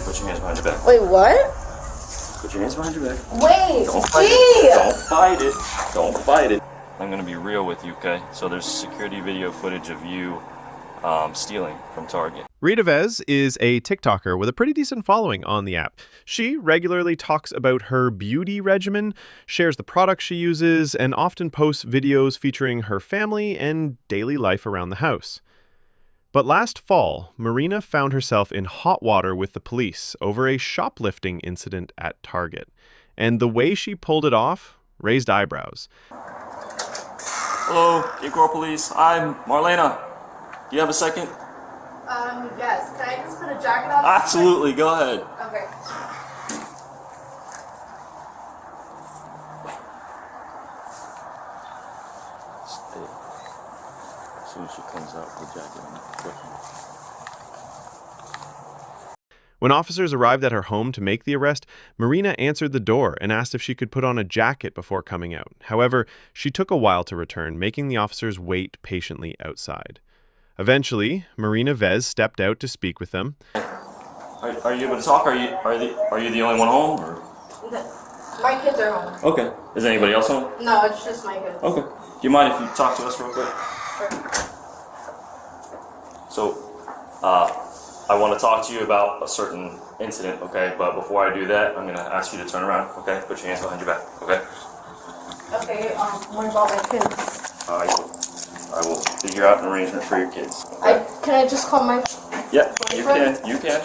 Put your hands behind your back. Wait, what? Put your hands behind your back. Wait, Don't fight it. Don't fight it. Don't fight it. I'm gonna be real with you, okay? So there's security video footage of you stealing from Target. Rita Vez is a TikToker with a pretty decent following on the app. She regularly talks about her beauty regimen, shares the products she uses, and often posts videos featuring her family and daily life around the house. But last fall, Marina found herself in hot water with the police over a shoplifting incident at Target. And the way she pulled it off raised eyebrows. Hello, Cape Police. I'm Marina. Do you have a second? Yes. Can I just put a jacket on? Absolutely, go ahead. Okay. Stay. As soon as she comes out, put the jacket on. When officers arrived at her home to make the arrest, Marina answered the door and asked if she could put on a jacket before coming out. However, she took a while to return, making the officers wait patiently outside. Eventually, Marina Vez stepped out to speak with them. Are you able to talk? Are you the only one home? Or? My kids are home. Okay. Is anybody else home? No, it's just my kids. Okay. Do you mind if you talk to us real quick? Sure. So, I want to talk to you about a certain incident, okay? But before I do that, I'm going to ask you to turn around, okay? Put your hands behind your back, okay? Okay, what about my kids? I will figure out an arrangement for your kids. Okay? Can I just call my Yeah, boyfriend? you can.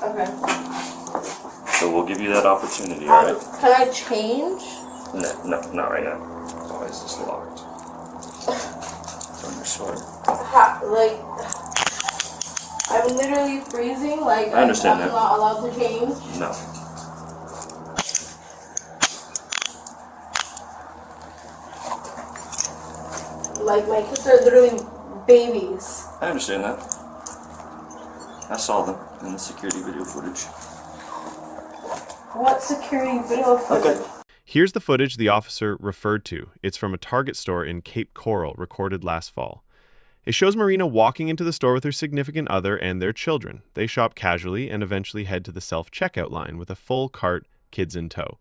Okay. So we'll give you that opportunity, alright? Can I change? No, not right now. Why is this locked? It's on your sweater. I'm literally freezing, like I understand I'm that. not allowed to change. No. Like my kids are literally babies. I understand that. I saw them in the security video footage. What security video footage? Okay. Here's the footage the officer referred to. It's from a Target store in Cape Coral, recorded last fall. It shows Marina walking into the store with her significant other and their children. They shop casually and eventually head to the self-checkout line with a full cart, kids in tow.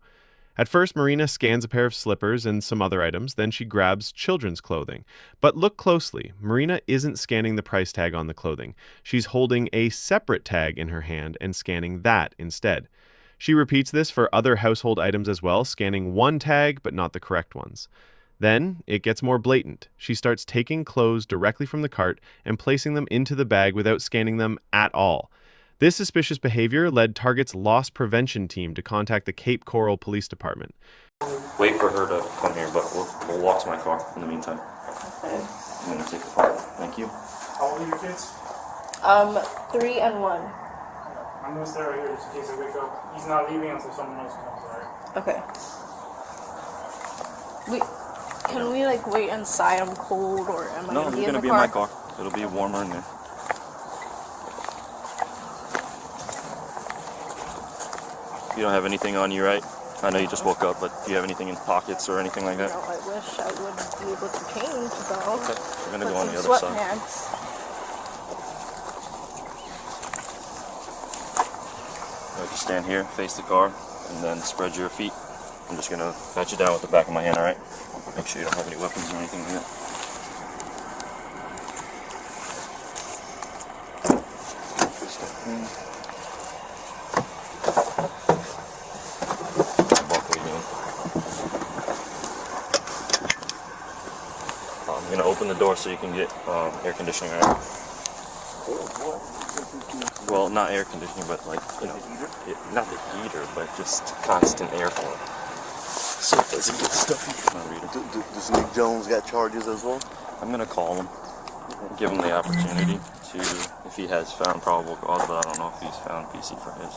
At first, Marina scans a pair of slippers and some other items, then she grabs children's clothing. But look closely, Marina isn't scanning the price tag on the clothing. She's holding a separate tag in her hand and scanning that instead. She repeats this for other household items as well, scanning one tag but not the correct ones. Then, it gets more blatant. She starts taking clothes directly from the cart and placing them into the bag without scanning them at all. This suspicious behavior led Target's loss prevention team to contact the Cape Coral Police Department. Wait for her to come here, but we'll walk to my car in the meantime. Okay. I'm going to take the car. Thank you. How old are your kids? 3 and 1. I'm going to stay right here just in case they wake up. He's not leaving until someone else comes, alright? Okay. Can we like wait inside? I'm cold, or am I No, gonna be you're in the going to be in car? my car. It'll be warmer in there. You don't have anything on you, right? I know you just woke up, but do you have anything in pockets or anything like that? No, I wish I would be able to change, though. Okay, we're going to Put go on some the other side. sweatpants. Just stand here, face the car, and then spread your feet. I'm just going to pat you down with the back of my hand, alright? Make sure you don't have any weapons or anything like that. Step in. What are you doing? I'm going to open the door so you can get air conditioning, alright? Well, not air conditioning, but like, you know, not the heater, but just constant airflow. So it doesn't get stuffy. Does Nick Jones got charges as well? I'm going to call him, give him the opportunity to, if he has found probable cause, but I don't know if he's found PC for his.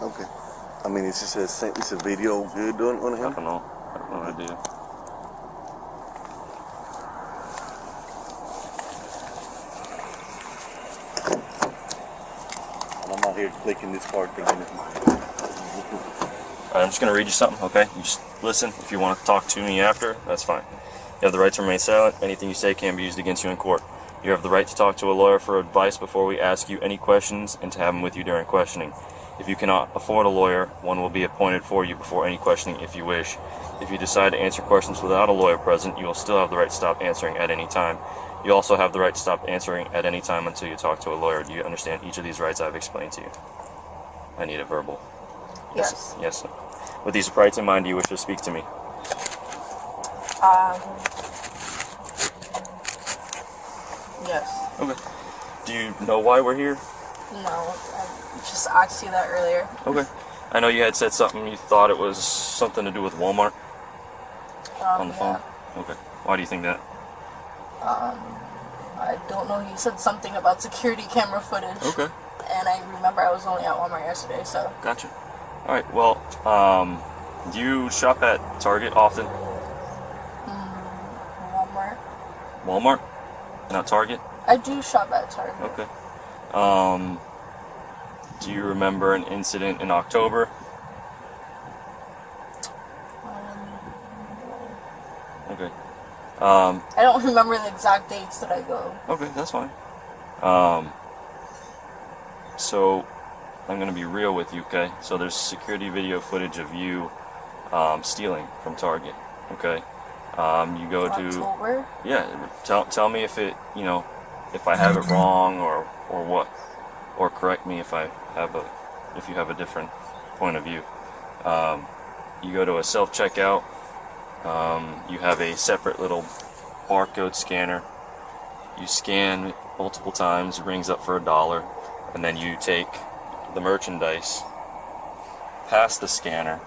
Okay. I mean, it's just it's a video good on him? I don't know. I have no idea. I'm out here clicking this card thinking it's mine. Alright, I'm just going to read you something, okay? You just listen. If you want to talk to me after, that's fine. You have the right to remain silent. Anything you say can be used against you in court. You have the right to talk to a lawyer for advice before we ask you any questions and to have them with you during questioning. If you cannot afford a lawyer, one will be appointed for you before any questioning if you wish. If you decide to answer questions without a lawyer present, you will still have the right to stop answering at any time. You also have the right to stop answering at any time until you talk to a lawyer. Do you understand each of these rights I've explained to you? I need a verbal. Yes. Yes. With these rights in mind, do you wish to speak to me? Yes. Okay. Do you know why we're here? No, I just asked you that earlier. Okay. I know you had said something, you thought it was something to do with Walmart on the phone? Okay. Why do you think that? I don't know. He said something about security camera footage. Okay. And I remember I was only at Walmart yesterday, so. Gotcha. Alright, well, do you shop at Target often? Walmart. Walmart? Not Target? I do shop at Target. Okay. Do you remember an incident in October? Okay. I don't remember the exact dates that I go. Okay, that's fine. So I'm gonna be real with you, okay? So there's security video footage of you stealing from Target, okay? You go to October? yeah. Tell me if it, you know, if I have it wrong or what, or correct me if you have a different point of view. You go to a self-checkout. You have a separate little barcode scanner. You scan multiple times, it rings up for $1, and then you take the merchandise past the scanner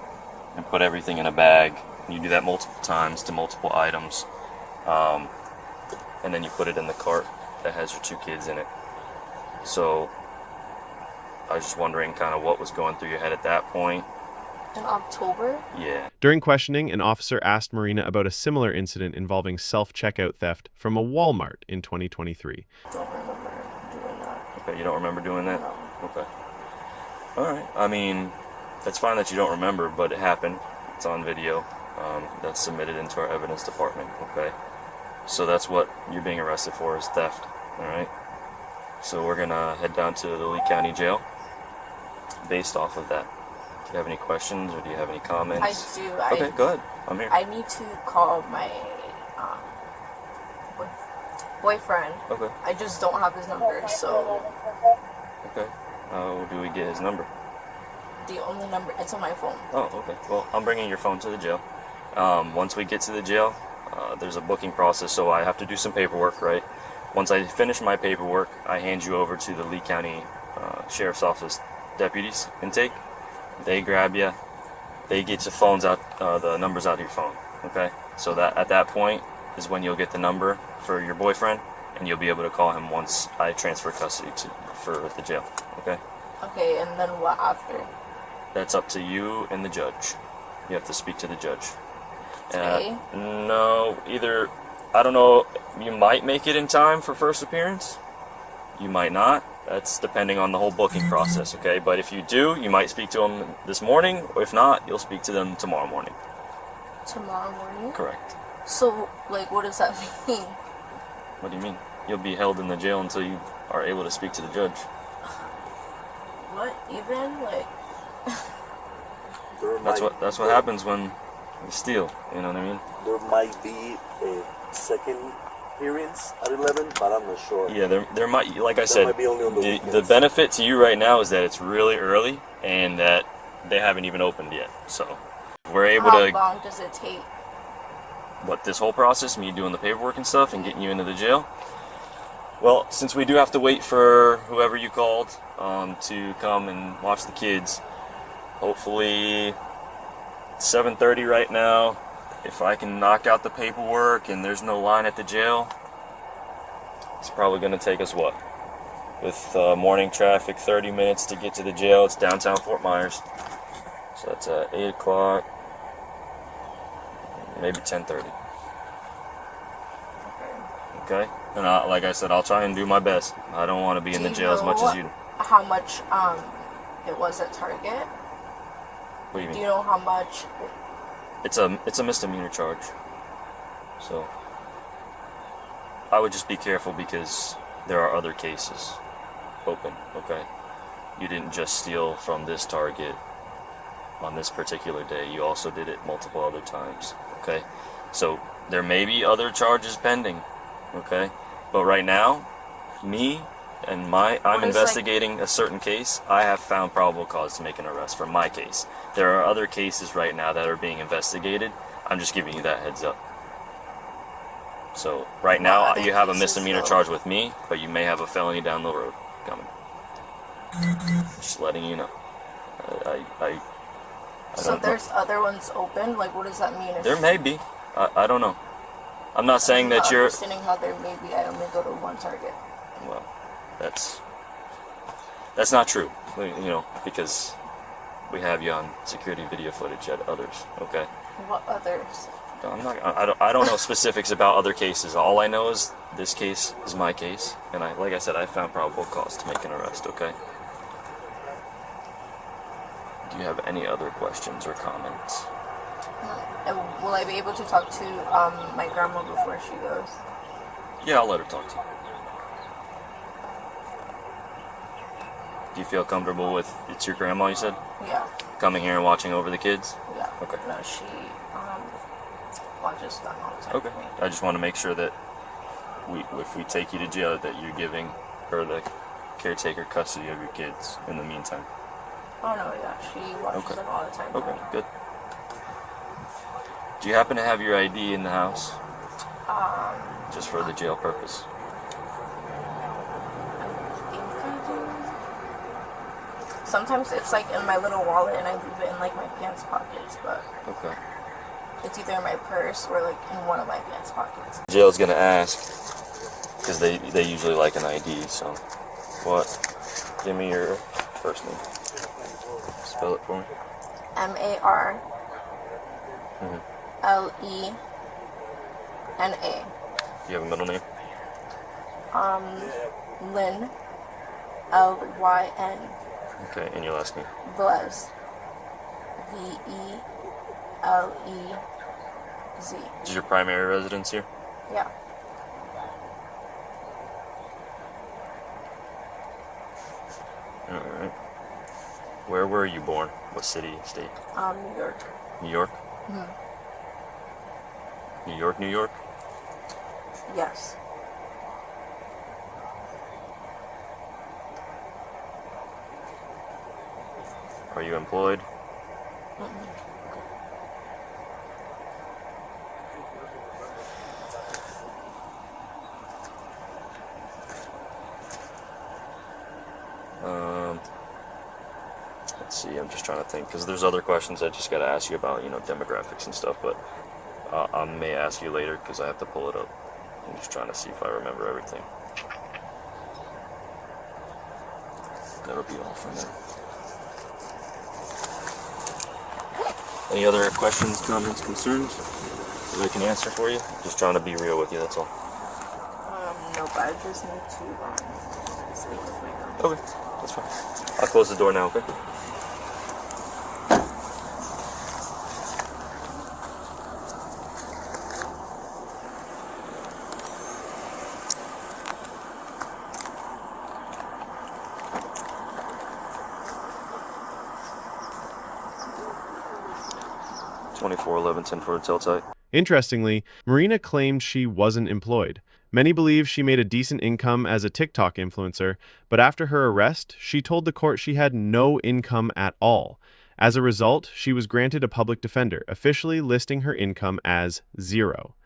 and put everything in a bag. You do that multiple times to multiple items, and then you put it in the cart that has your 2 kids in it. So I was just wondering kind of what was going through your head at that point. In October? Yeah. During questioning, an officer asked Marina about a similar incident involving self-checkout theft from a Walmart in 2023. Don't remember doing that. Okay, you don't remember doing that? No. Okay. Alright, I mean, that's fine that you don't remember, but it happened. It's on video. That's submitted into our evidence department, okay? So that's what you're being arrested for, is theft, alright? So we're gonna head down to the Lee County Jail based off of that. Do you have any questions or do you have any comments? I do. Okay, go ahead. I'm here. I need to call my boyfriend. Okay. I just don't have his number, so Okay. How do we get his number? the only number, it's on my phone. Oh, okay. Well, I'm bringing your phone to the jail. Once we get to the jail, there's a booking process, so I have to do some paperwork, right? Once I finish my paperwork, I hand you over to the Lee County Sheriff's Office deputies intake. They grab you. They get your phones out, the numbers out of your phone. Okay. So that at that point is when you'll get the number for your boyfriend, and you'll be able to call him once I transfer custody for the jail. Okay. Okay, and then what after? That's up to you and the judge. You have to speak to the judge. Today? No, either. I don't know. You might make it in time for first appearance. You might not. That's depending on the whole booking process, okay? But if you do, you might speak to them this morning, or if not, you'll speak to them tomorrow morning. Tomorrow morning? Correct. So, like, what does that mean? What do you mean? You'll be held in the jail until you are able to speak to the judge. What? Even? Like, That's what happens when you steal. You know what I mean? There might be a second appearance at 11, but I'm not sure. Yeah, there might, like I That said, might be only on the the weekends. benefit to you right now is that it's really early and that they haven't even opened yet. So we're able how to, long does it take? what, this whole process, me doing the paperwork and stuff and getting you into the jail? Well, since we do have to wait for whoever you called to come and watch the kids, hopefully 7:30 right now. If I can knock out the paperwork and there's no line at the jail, it's probably going to take us, what? With morning traffic, 30 minutes to get to the jail. It's downtown Fort Myers. So that's 8 o'clock, maybe 10:30. Okay? And like I said, I'll try and do my best. I don't want to be in the jail as much as you do. How much it was at Target? What do you Do mean? you know how much? It's a misdemeanor charge. So I would just be careful because there are other cases open, okay? you didn't just steal from this target on this particular day. You also did it multiple other times, okay? So there may be other charges pending, okay? But right now, I'm investigating a certain case. I have found probable cause to make an arrest for my case. There are other cases right now that are being investigated. I'm just giving you that heads up. So right now you have a misdemeanor charge with me, but you may have a felony down the road coming. Just letting you know. So there's other ones open? Like, what does that mean? There may be. I don't know. I'm not saying that you're... understanding how there may be. I only go to one target. Well, that's not true. You know, because we have you on security video footage at others, okay? What others? I don't know specifics about other cases. All I know is this case is my case, and like I said, I found probable cause to make an arrest, okay? Do you have any other questions or comments? Will I be able to talk to my grandma before she goes? Yeah, I'll let her talk to you. Do you feel comfortable with, it's your grandma, you said? Yeah. Coming here and watching over the kids? Yeah. Okay. No, she watches them all the time. Okay. I just want to make sure that if we take you to jail, that you're giving her the caretaker custody of your kids in the meantime. Oh no, yeah, she watches them all the time. Okay, good. Do you happen to have your ID in the house? Just for the jail purpose. Sometimes it's like in my little wallet and I leave it in like my pants pockets, but Okay. it's either in my purse or like in one of my pants pockets. Jail's gonna ask, because they usually like an ID, so what? Give me your first name. Spell it for me. MARLENA. Do you have a middle name? Lynn. LYN. Okay, and your last name? Velez. VELEZ. Is your primary residence here? Yeah. Alright. Where were you born? What city, state? New York. New York? Mm-hmm. New York, New York? Yes. Are you employed? Mm-mm. Let's see, I'm just trying to think, because there's other questions I just got to ask you about, demographics and stuff, but I may ask you later because I have to pull it up. I'm just trying to see if I remember everything. That'll be all for now. Any other questions, comments, concerns that I can answer for you? Just trying to be real with you, that's all. No, but I just need to speak with my grandma. Okay, that's fine. I'll close the door now, okay? Tell tight. Interestingly, Marina claimed she wasn't employed. Many believe she made a decent income as a TikTok influencer, but after her arrest, she told the court she had no income at all. As a result, she was granted a public defender, officially listing her income as zero.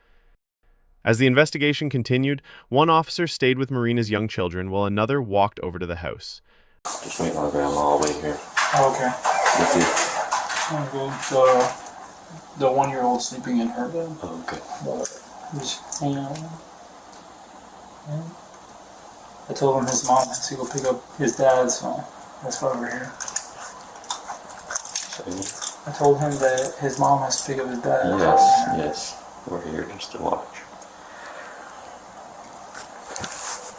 As the investigation continued, one officer stayed with Marina's young children while another walked over to the house. Just meet my grandma all the way here. Oh, okay. With you. Oh, good. The 1-year-old sleeping in her bed. Oh, okay. Just hanging out. Yeah. I told him his mom has to go pick up his dad, so that's why we're here. I told him that his mom has to pick up his dad. Yes. We're here just to watch.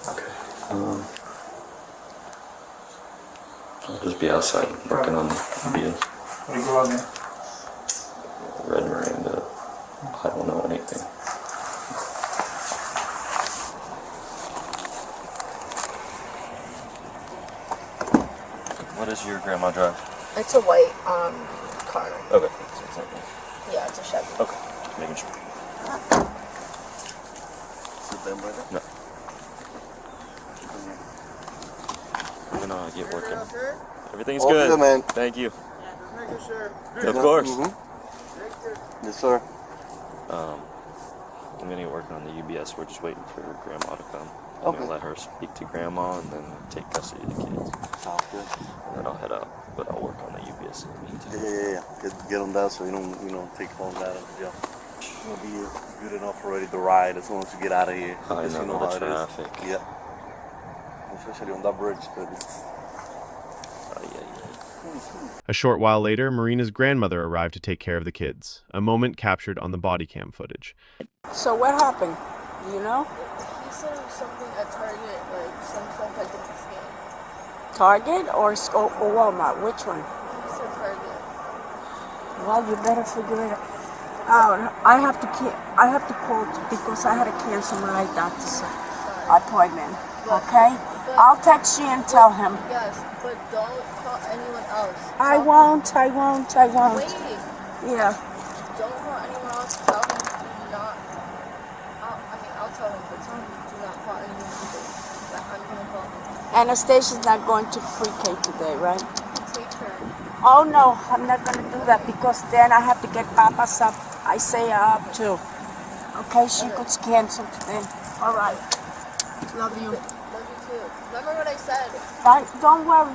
Okay. I'll just be outside working on the videos. What do you go out there? Red Miranda. I don't know anything. What does your grandma drive? It's a white car. Okay. So it's like this. Yeah, it's a Chevy. Okay. Just making sure. Sit down, brother. No. I'm gonna get working. Everything's All good. good, man. Thank you. Making sure. Of course. Yes, sir. I'm gonna get working on the UBS. We're just waiting for Grandma to come. I'm Okay. gonna let her speak to Grandma and then take custody of the kids. Sounds good. And then I'll head out. But I'll work on the UBS in the meantime. Yeah. Get them down so you don't, take long out of the jail. It'll be good enough already to ride as long as you get out of here. I Because know, you know the how it is. traffic. Yeah. Especially on that bridge, because it's A short while later, Marina's grandmother arrived to take care of the kids, a moment captured on the Bodycam footage. So what happened? You know? He said it was something at Target, like some stuff like this game. Target or Walmart? Which one? He said Target. Well, you better figure it out. I have to call because I had to cancel my doctor's appointment. Okay? I'll text you and tell him. Yes, but don't call anyone else. I won't. Wait. Yeah. Don't call anyone else. Tell him do not. I'll tell him, but tell him do not call anyone else. That I'm gonna call him. Anastasia's not going to pre-K today, right? Take her. Oh no, I'm not gonna do that because then I have to get Papa's up. I say up too. Okay, she could cancel today. All right. Love you. Love you too. Remember what I said? Bye. Don't worry,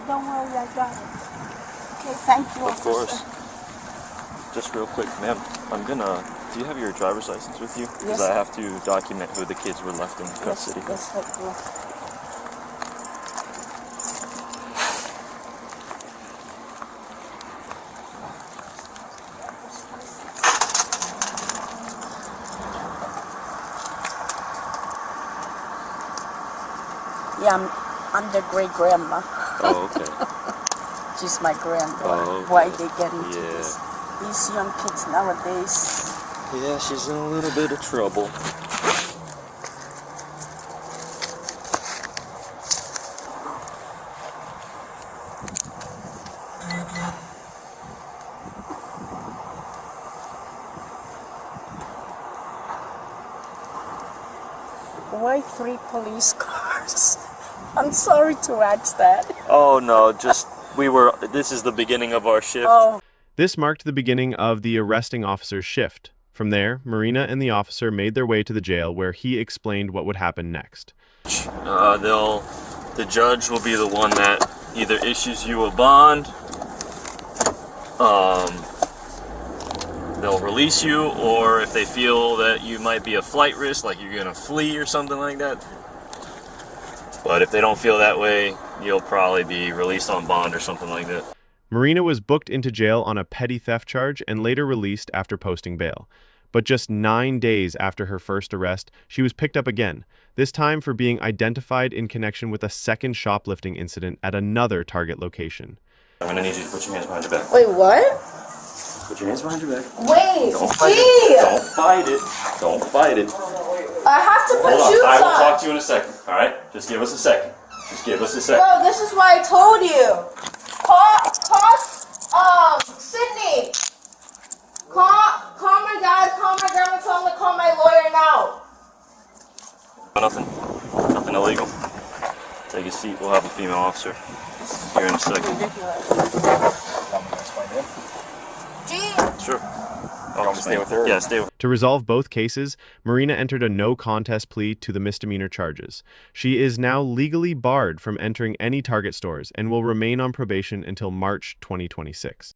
I got it. Okay, thank you. Of course. Just real quick, ma'am. Do you have your driver's license with you? Because Yes. I have to document who the kids were left in custody. Yes, I do. Yeah, I'm the great grandma. Oh, okay. She's my granddaughter. Oh, okay. Why they get into Yeah. this? These young kids nowadays. Yeah, she's in a little bit of trouble. Why 3 police cars? I'm sorry to ask that. Oh no, this is the beginning of our shift. Oh, This marked the beginning of the arresting officer's shift. From there, Marina and the officer made their way to the jail where he explained what would happen next. The judge will be the one that either issues you a bond, they'll release you, or if they feel that you might be a flight risk, like you're gonna flee or something like that. But if they don't feel that way, you'll probably be released on bond or something like that. Marina was booked into jail on a petty theft charge and later released after posting bail. But just 9 days after her first arrest, she was picked up again, this time for being identified in connection with a second shoplifting incident at another Target location. I'm gonna need you to put your hands behind your back. Wait, what? Put your hands behind your back. Wait, Don't fight it. Don't fight it. Don't fight it. I have to put Hold on. shoes I will on. talk to you in a second. All right? Just give us a second. Just give us a second. Bro, this is why I told you. Sydney. Call my dad, call my grandma, tell him to call my lawyer now. Nothing illegal. Take a seat. We'll have a female officer here in a second. Gee. Sure. I'll stay with her. Yeah, stay with her. To resolve both cases, Marina entered a no-contest plea to the misdemeanor charges. She is now legally barred from entering any Target stores and will remain on probation until March 2026.